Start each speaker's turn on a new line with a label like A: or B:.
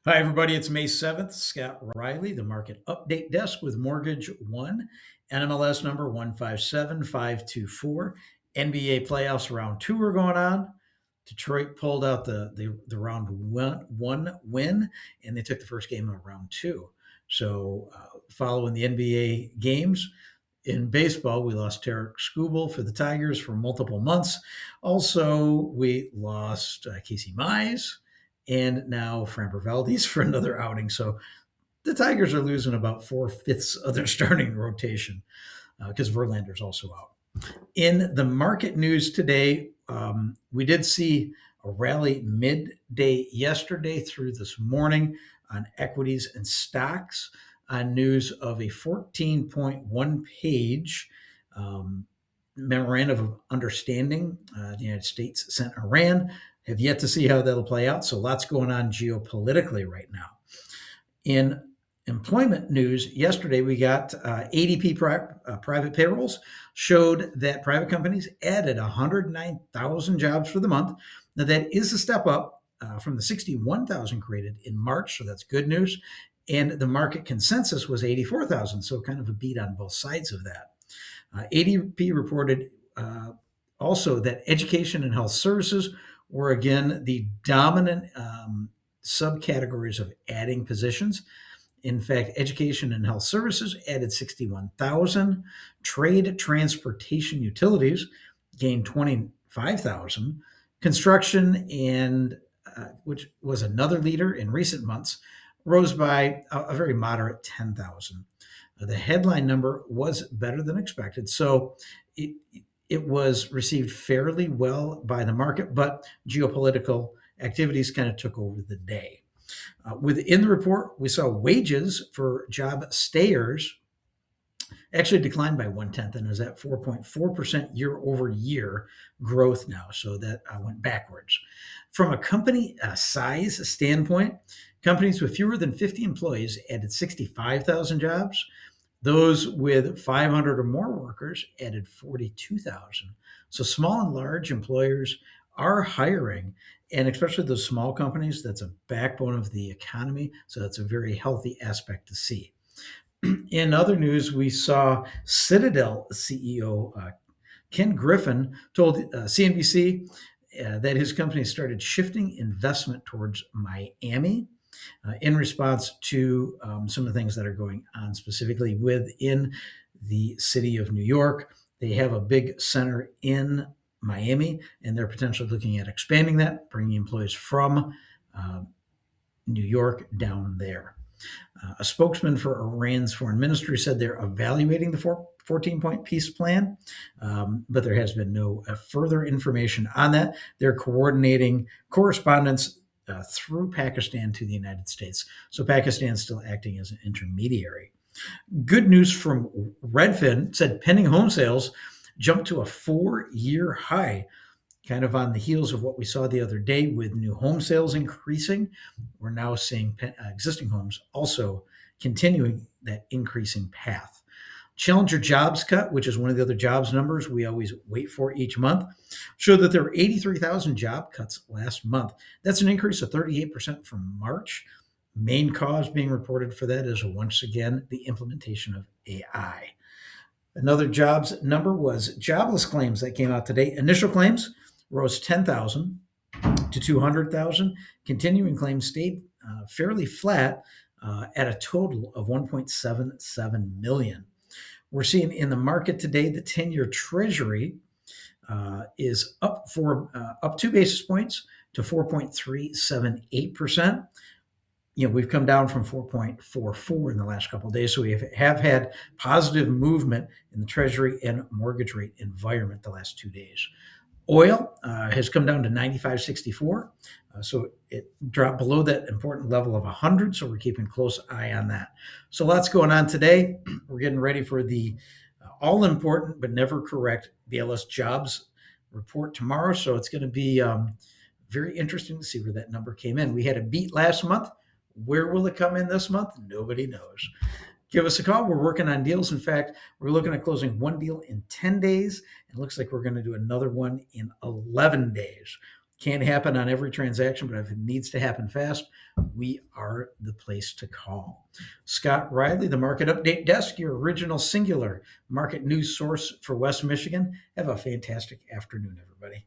A: Hi, everybody. It's May 7th. Scott Riley, the market update desk with Mortgage One, NMLS number 157524. NBA playoffs round two are going on. Detroit pulled out the round one win, and they took the first game of round two. So, following the NBA games, in baseball, we lost Tarek Skubal for the Tigers for multiple months. Also, we lost Casey Mize and now Framber Valdez for another outing. So the Tigers are losing about four-fifths of their starting rotation because Verlander's also out. In the market news today, we did see a rally midday yesterday through this morning on equities and stocks on news of a 14.1 page memorandum of understanding the United States sent Iran. Have yet to see how that'll play out. So lots going on geopolitically right now. In employment news, yesterday we got ADP private payrolls showed that private companies added 109,000 jobs for the month. Now that is a step up from the 61,000 created in March, so that's good news. And the market consensus was 84,000, so kind of a beat on both sides of that. ADP reported also that education and health services were again the dominant subcategories of adding positions. In fact, education and health services added 61,000. Trade, transportation, utilities gained 25,000. Construction, and which was another leader in recent months, rose by a very moderate 10,000. The headline number was better than expected, so it was received fairly well by the market, but geopolitical activities kind of took over the day. Within the report, we saw wages for job stayers actually declined by 1/10 and is at 4.4% year over year growth now. So that went backwards. From a company size standpoint, companies with fewer than 50 employees added 65,000 jobs. Those with 500 or more workers added 42,000. So small and large employers are hiring, and especially those small companies, that's a backbone of the economy. So that's a very healthy aspect to see. In other news, we saw Citadel CEO Ken Griffin told CNBC that his company started shifting investment towards Miami in response to some of the things that are going on specifically within the city of New York. They have a big center in Miami, and they're potentially looking at expanding that, bringing employees from New York down there. A spokesman for Iran's foreign ministry said they're evaluating the 14-point peace plan, but there has been no further information on that. They're coordinating correspondence through Pakistan to the United States. So Pakistan's still acting as an intermediary. Good news from Redfin said pending home sales jumped to a 4-year high, kind of on the heels of what we saw the other day with new home sales increasing. We're now seeing existing homes also continuing that increasing path. Challenger jobs cut, which is one of the other jobs numbers we always wait for each month, showed that there were 83,000 job cuts last month. That's an increase of 38% from March. Main cause being reported for that is once again the implementation of AI. Another jobs number was jobless claims that came out today. Initial claims rose 10,000 to 200,000. Continuing claims stayed fairly flat at a total of 1.77 million. We're seeing in the market today the 10-year Treasury is up 2 basis points to 4.378%. We've come down from 4.44 in the last couple of days, so we have had positive movement in the Treasury and mortgage rate environment the last 2 days. Oil has come down to 95.64, so it dropped below that important level of 100, so we're keeping a close eye on that. So lots going on today. We're getting ready for the all-important but never correct BLS jobs report tomorrow, so it's going to be very interesting to see where that number came in. We had a beat last month. Where will it come in this month? Nobody knows. Give us a call. We're working on deals. In fact, we're looking at closing one deal in 10 days. It looks like we're going to do another one in 11 days. Can't happen on every transaction, but if it needs to happen fast, we are the place to call. Scott Riley, the Market Update Desk, your original singular market news source for West Michigan. Have a fantastic afternoon, everybody.